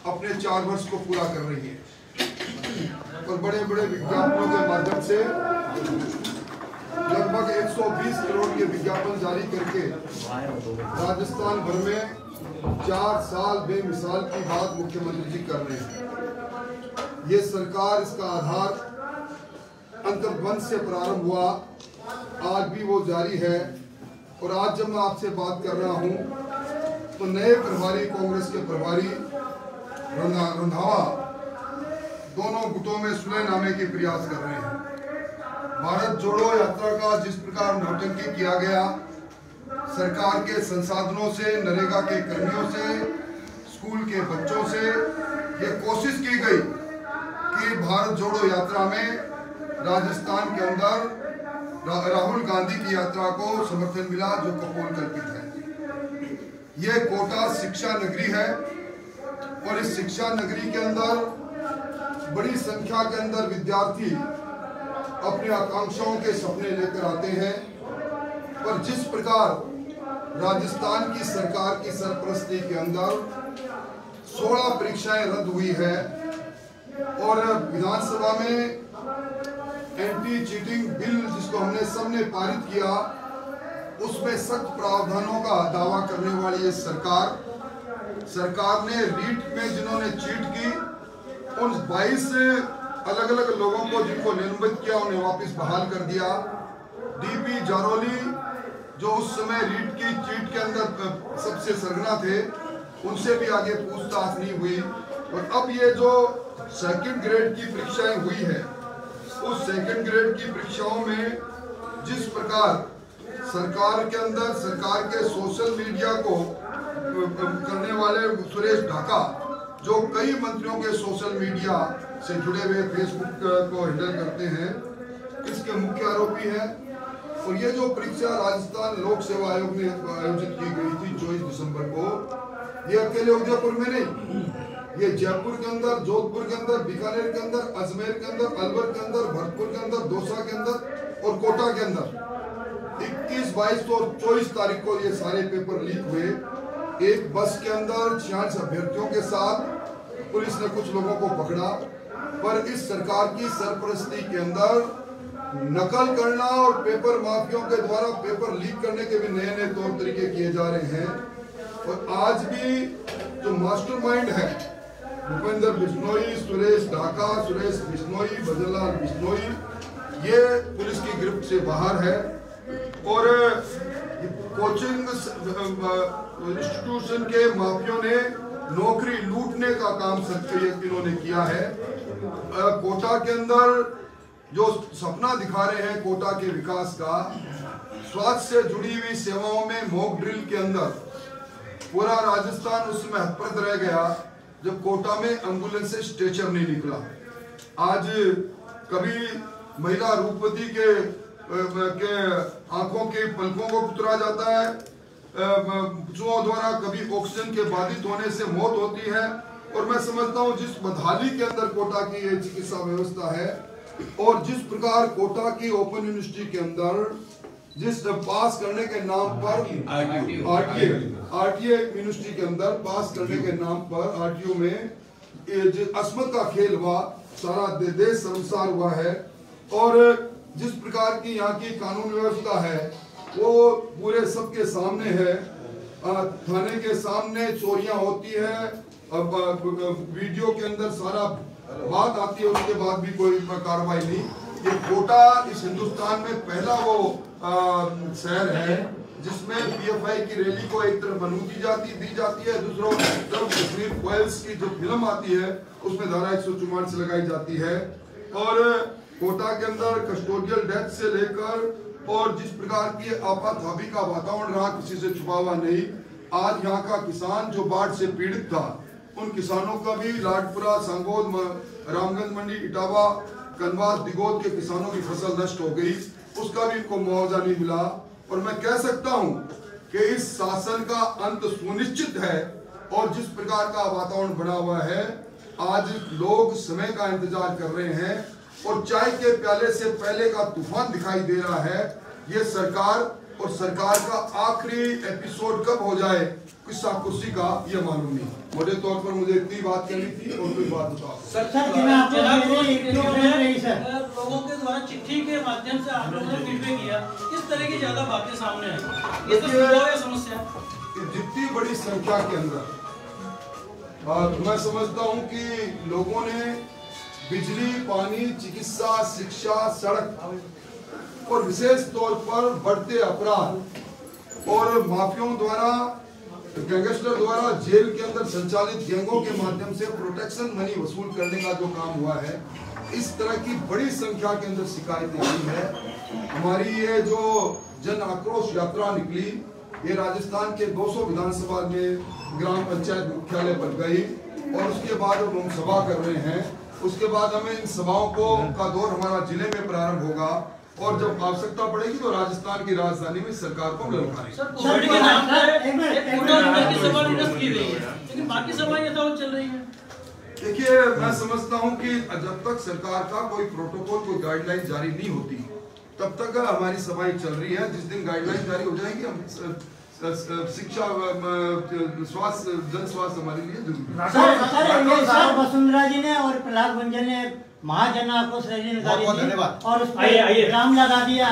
अपने 4 वर्ष को पूरा कर रही है और बड़े बड़े विज्ञापनों के माध्यम से लगभग 120 करोड़ के विज्ञापन जारी करके राजस्थान भर में 4 साल बेमिसाल की बात मुख्यमंत्री जी कर रहे हैं। ये सरकार, इसका आधार अंतर्बंध से प्रारंभ हुआ, आज भी वो जारी है। और आज जब मैं आपसे बात कर रहा हूं तो नए प्रभारी, कांग्रेस के प्रभारी रंधावा दोनों गुटों में सुलहनामे के प्रयास कर रहे हैं। भारत जोड़ो यात्रा का जिस प्रकार नौटंकी किया गया, सरकार के संसाधनों से, नरेगा के कर्मियों से, स्कूल के बच्चों से ये कोशिश की गई कि भारत जोड़ो यात्रा में राजस्थान के अंदर राहुल गांधी की यात्रा को समर्थन मिला, जो कपोल कल्पित है। ये कोटा शिक्षा नगरी है और इस शिक्षा नगरी के अंदर बड़ी संख्या के अंदर विद्यार्थी अपने आकांक्षाओं के सपने लेकर आते हैं। पर जिस प्रकार राजस्थान की सरकार की सरपरस्ती के अंदर 16 परीक्षाएं रद्द हुई है और विधानसभा में एंटी चीटिंग बिल जिसको हमने सबने पारित किया, उसमें सख्त प्रावधानों का दावा करने वाली ये सरकार ने रीट में जिन्होंने चीट की उन 22 अलग अलग लोगों को जिनको निलंबित किया, उन्हें वापस बहाल कर दिया। डीपी जारोली जो उस समय रीट की चीट के अंदर सबसे सरगना थे, उनसे भी आगे पूछताछ नहीं हुई। और अब ये जो सेकंड ग्रेड की परीक्षाएं हुई है, उस सेकंड ग्रेड की परीक्षाओं में जिस प्रकार सरकार के अंदर सरकार के सोशल मीडिया को करने वाले सुरेश ढाका, जो कई मंत्रियों के सोशल मीडिया से जुड़े हुए फेसबुक को हैंडल करते हैं, इसके मुख्य आरोपी है। और ये जो परीक्षा राजस्थान लोक सेवा आयोग ने आयोजित की गई थी 24 दिसंबर को, ये अकेले उदयपुर में नहीं, ये जयपुर के अंदर, जोधपुर के अंदर, बीकानेर के अंदर, अजमेर के अंदर, अलवर के अंदर, भरतपुर के अंदर, दौसा के अंदर और कोटा के अंदर 21, 22 और 24 तारीख को ये सारे पेपर लीक हुए। एक बस के अंदर 46 अभ्यर्थियों के साथ पुलिस ने कुछ लोगों को पकड़ा। पर इस सरकार की सरपरस्ती के अंदर नकल करना और पेपर माफियों के द्वारा पेपर लीक करने के भी नए नए तौर तरीके किए जा रहे हैं। और आज भी जो मास्टरमाइंड है, भूपेंद्र बिश्नोई, सुरेश ढाका, सुरेश बिश्नोई, भजनलाल बिश्नोई, ये पुलिस की गिरफ्त से बाहर है। और कोचिंग इंस्टीट्यूशन के माफियों ने नौकरी लूटने का काम इन्होंने किया है। कोटा के अंदर जो सपना दिखा रहे हैं कोटा के विकास का, स्वास्थ्य से जुड़ी हुई सेवाओं में मॉक ड्रिल के अंदर पूरा राजस्थान उस समय हतप्रत रह गया जब कोटा में एम्बुलेंस से स्ट्रेचर नहीं निकला। आज कभी महिला रूपवती के आंखों के पलकों को कुतरा जाता है चूहों द्वारा, कभी ऑक्सीजन के बाधित होने से मौत होती है। और मैं समझता हूँ जिस बदहाली के अंदर कोटा की ये चिकित्सा व्यवस्था है और जिस प्रकार कोटा की ओपन यूनिवर्सिटी के अंदर जिस पास करने के नाम पर आरटीए यूनिवर्सिटी के अंदर पास करने के नाम पर आरटीओ में अस्मत का खेल हुआ, सारा देश शर्मसार हुआ है। और जिस प्रकार की यहाँ की कानून व्यवस्था है वो पूरे सबके सामने है। थाने के सामने चोरियां होती है, वीडियो के अंदर सारा बात आती है, उसके बाद भी कोई कार्रवाई नहीं। ये कोटा इस हिंदुस्तान में पहला वो शहर है जिसमें पीएफआई की रैली को एक तरफ अनुमति दी जाती है, दूसरों तरफ कश्मीर फाइल्स की जो फिल्म आती है उसमें धारा 144 लगाई जाती है। और कोटा के अंदर कस्टोडियल डेथ से लेकर और जिस प्रकार की आपाधापी का वातावरण रहा, किसी से छुपा हुआ नहीं। आज यहाँ का किसान जो बाढ़ से पीड़ित था, उन किसानों का भी लाडपुरा, सांगोद, रामगंज मंडी, इटावा, कनवास, दिगोद के किसानों की फसल नष्ट हो गई, उसका भी इनको मुआवजा नहीं मिला। और मैं कह सकता हूं कि इस शासन का अंत सुनिश्चित है। और जिस प्रकार का वातावरण बना हुआ है, आज लोग समय का इंतजार कर रहे हैं और चाय के प्याले से पहले का तूफान दिखाई दे रहा है। ये सरकार और सरकार का आखिरी एपिसोड कब हो जाए, किस्सा कुर्सी का ये मालूम नहीं। मोटे तौर पर मुझे इतनी बात करनी थी और कोई बात बताओ। लोगों के द्वारा चिट्ठी के माध्यम से आप लोगों ने फीडबैक किया, किस तरह की ज्यादा बातें सामने आई, ये तो समस्या जितनी बड़ी संख्या के अंदर मैं समझता हूं कि लोगों ने बिजली, पानी, चिकित्सा, शिक्षा, सड़क और विशेष तौर पर बढ़ते अपराध और माफियाओं द्वारा, गैंगस्टर द्वारा जेल के अंदर संचालित गैंगों के माध्यम से प्रोटेक्शन मनी वसूल करने का जो काम हुआ है, इस तरह की बड़ी संख्या के अंदर शिकायतें आई है। हमारी ये जो जन आक्रोश यात्रा निकली, ये राजस्थान के 200 विधानसभा में ग्राम पंचायत मुख्यालय पर गई और उसके बाद हम सभा कर रहे हैं। उसके बाद हमें इन सभाओं का दौर हमारा जिले में प्रारंभ होगा और जब आवश्यकता पड़ेगी तो राजस्थान की राजधानी में सरकार को ललकारेंगे। लेकिन बाकी सभाएं यथावत चल रही है। देखिए, मैं समझता हूं कि जब तक सरकार का कोई प्रोटोकॉल, कोई गाइडलाइन जारी नहीं होती, तब तक हमारी सभाएं चल रही है। जिस दिन गाइडलाइन जारी हो जाएगी, हम शिक्षा, स्वास्थ्य, जन स्वास्थ्य हमारे लिए जरूरी है। वसुंधरा जी ने और प्रहलाद बंजल ने महाजन आक्रोश रैली निकाली और उस पर विराम लगा दिया।